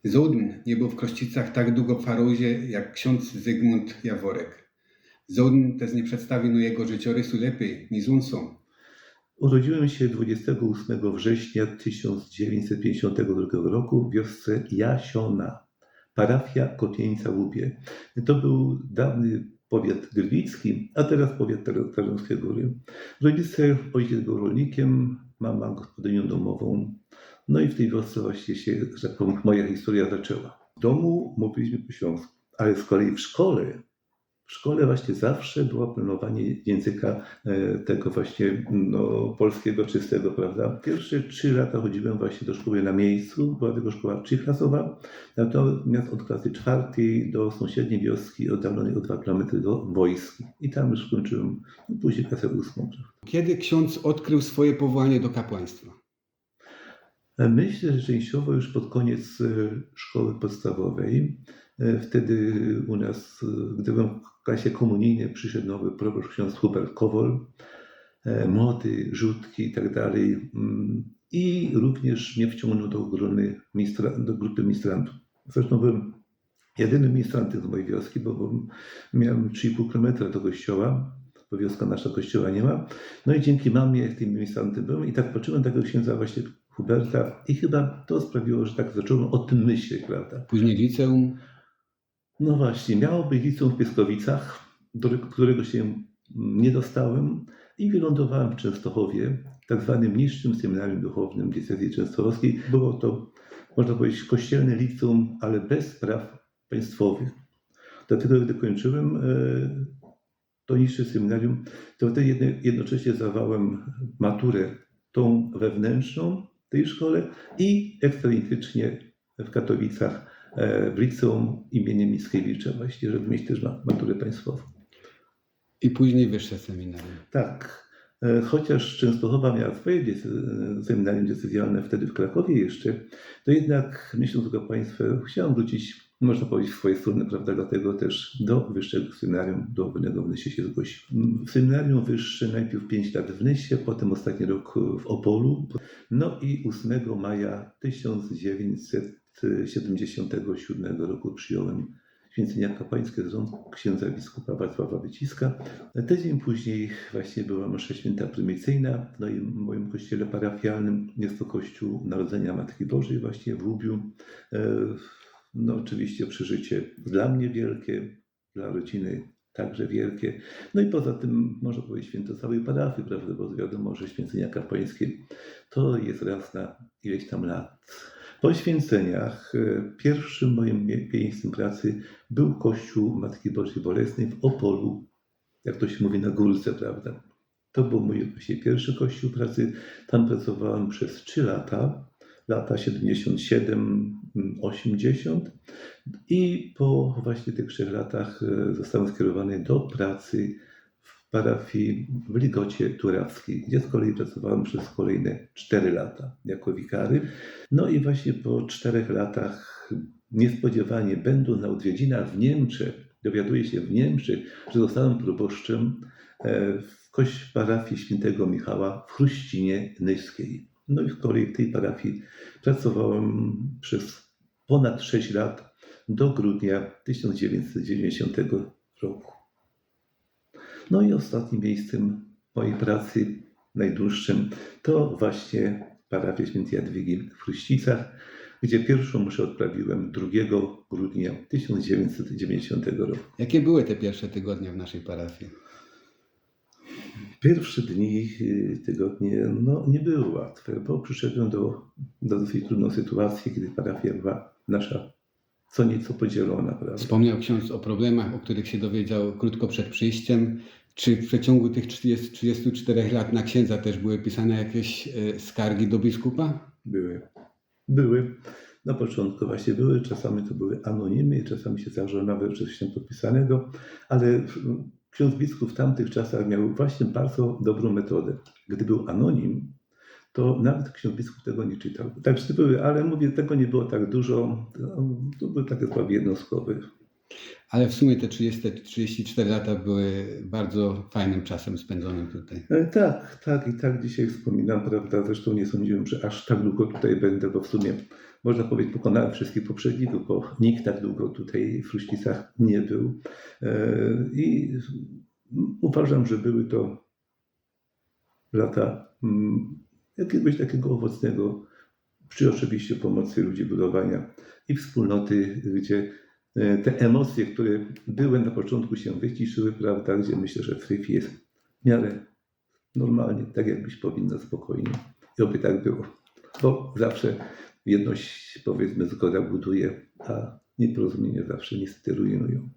Zołdn nie był w Krościcach tak długo w Farozie jak ksiądz Zygmunt Jaworek. Zołdn też nie przedstawił jego życiorysu lepiej niż on sam. Urodziłem się 28 września 1952 roku w wiosce Jasiona, parafia Kotieńca-Łupie. To był dawny powiat grywicki, a teraz powiat Tarnowskie Góry. Rodzice, ojciec był rolnikiem, mama gospodynią domową. No i w tej wiosce właśnie się, że tak powiem, moja historia zaczęła. W domu mówiliśmy po śląsku, ale z kolei w szkole właśnie zawsze było planowanie języka tego właśnie polskiego czystego, prawda. Pierwsze 3 lata chodziłem właśnie do szkoły na miejscu, była tego szkoła 3-klasowa, natomiast od klasy 4 do sąsiedniej wioski oddalonej o 2 km do Wojski. I tam już skończyłem później klasę 8. Kiedy ksiądz odkrył swoje powołanie do kapłaństwa? Myślę, że częściowo już pod koniec szkoły podstawowej. Wtedy u nas, gdy byłem w klasie komunijnej, przyszedł nowy proboszcz ksiądz Hubert Kowol, młody, rzutki i tak dalej. I również mnie wciągnął do grupy ministrantów. Zresztą byłem jedynym ministrantem z mojej wioski, bo miałem 3,5 km do kościoła, bo wioska nasza kościoła nie ma. No i dzięki mamie tym ministrantem byłem i tak patrzyłem tego księdza właśnie Huberta i chyba to sprawiło, że tak zacząłem o tym myśleć, prawda. Później liceum? No właśnie, miało być liceum w Pieskowicach, do którego się nie dostałem i wylądowałem w Częstochowie, tak zwanym niższym seminarium duchownym diecezji częstochowskiej. Było to, można powiedzieć, kościelne liceum, ale bez praw państwowych. Dlatego, gdy kończyłem to niższe seminarium, to wtedy jednocześnie zdawałem maturę tą wewnętrzną w tej szkole i ekstralintycznie w Katowicach w liceum imieniem Mickiewicza właśnie, żeby mieć też maturę państwową. I później wyższe seminarium. Tak, chociaż Częstochowa miała swoje seminarium diecezjalne wtedy w Krakowie jeszcze, to jednak myśląc o kapłaństwie chciałem wrócić, można powiedzieć, w swoje strony, prawda, dlatego też do wyższego seminarium duchownego w Nysie się zgłosiłem. W seminarium wyższe najpierw 5 lat w Nysie, potem ostatni rok w Opolu. No i 8 maja 1977 roku przyjąłem święcenia kapłańskie z rąk księdza biskupa Wacława Wyciska. Tydzień później właśnie była msza święta prymicyjna. No i w moim kościele parafialnym jest to kościół Narodzenia Matki Bożej właśnie w Łubiu. No oczywiście przeżycie dla mnie wielkie, dla rodziny także wielkie. No i poza tym można powiedzieć święto całej parafii, prawda, bo wiadomo, że święcenia kapłańskie to jest raz na ileś tam lat. Po święceniach pierwszym moim miejscem pracy był kościół Matki Bożej Bolesnej w Opolu, jak to się mówi, na górce, prawda. To był mój właśnie pierwszy kościół pracy. Tam pracowałem przez 3 lata. Lata 77-80 i po właśnie tych 3 latach zostałem skierowany do pracy w parafii w Ligocie Turawskiej, gdzie z kolei pracowałem przez kolejne 4 lata jako wikary. No i właśnie po 4 latach niespodziewanie będąc na odwiedzinach w Niemczech, dowiaduję się w Niemczech, że zostałem proboszczem w parafii świętego Michała w Chruścinie Nyskiej. No i z kolei w tej parafii pracowałem przez ponad 6 lat do grudnia 1990 roku. No i ostatnim miejscem mojej pracy, najdłuższym, to właśnie parafia świętej Jadwigi w Chruścicach, gdzie pierwszą mszę odprawiłem 2 grudnia 1990 roku. Jakie były te pierwsze tygodnie w naszej parafii? Pierwsze dni, tygodnie, nie były łatwe, bo przyszedłem do dosyć trudnej sytuacji, kiedy parafia była nasza co nieco podzielona, prawda. Wspomniał ksiądz o problemach, o których się dowiedział krótko przed przyjściem. Czy w przeciągu tych 34 lat na księdza też były pisane jakieś skargi do biskupa? Były. Na początku właśnie były, czasami to były anonimy, czasami się zdarzało nawet coś tam podpisanego, ale ksiądz biskup w tamtych czasach miał właśnie bardzo dobrą metodę. Gdy był anonim, to nawet ksiądz biskup tego nie czytał. Także były, ale mówię, tego nie było tak dużo, to były takie sprawy jednostkowe. Ale w sumie te 34 lata były bardzo fajnym czasem spędzonym tutaj. Tak, i tak dzisiaj wspominam, prawda, zresztą nie sądziłem, że aż tak długo tutaj będę, bo w sumie można powiedzieć, pokonałem wszystkich poprzedników, bo nikt tak długo tutaj w Ruśnicach nie był. I uważam, że były to lata jakiegoś takiego owocnego, przy oczywiście pomocy ludzi, budowania i wspólnoty, gdzie te emocje, które były na początku, się wyciszyły, prawda, gdzie myślę, że w tej chwili jest w miarę normalnie, tak jak być powinno, spokojnie. I oby tak było. Bo zawsze jedność, powiedzmy, zgoda buduje, a nieporozumienie zawsze niestety rujnują.